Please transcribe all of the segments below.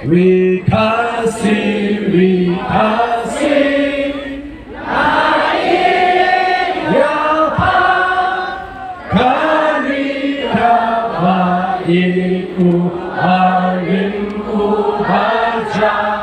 Wikasi Yapa Karita Baiku Harimku Baca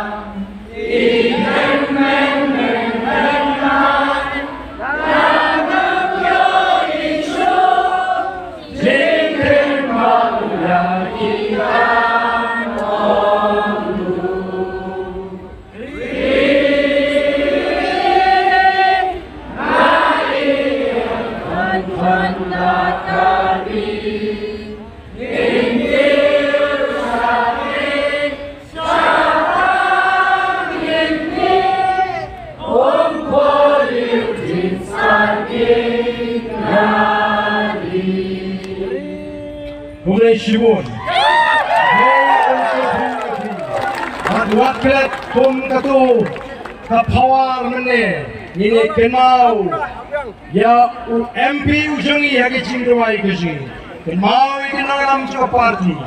Mulai Shibun Wakil kum katu kapawar mene ini kenau ya MP ujangi hagi cingrawai kusi kenau ikinang alam cuka parti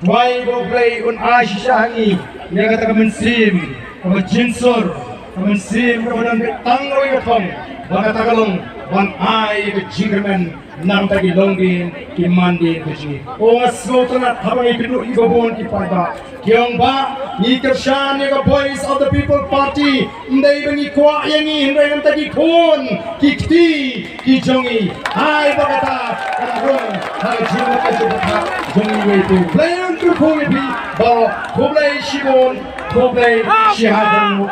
Dwai boblay un asisya hangi ya kata kemensim kemenjinsur kemensim kemudian tanggawi katong baka tagalong ban ay kejingremen nang tagi longgin ki mandi kusi o ngasgoto na habang ipinu igobon ki parda kyong ba ni kershan ni voice of the people party ndai bengi kwa yangi ndai nang tagi kon kikti ki jongi ay bagata kanarong hal jimo kaso bata jongi wetu play on to koipi ba koblay shibon koblay shihadanu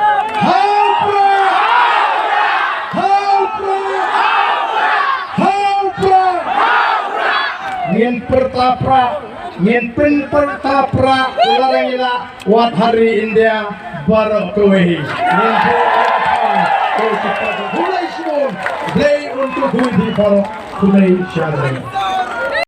Ngin pertapra ularang ila wat hari India baru kuwehi ngin hulai shibon play untuk kuwehi baru kulai syarang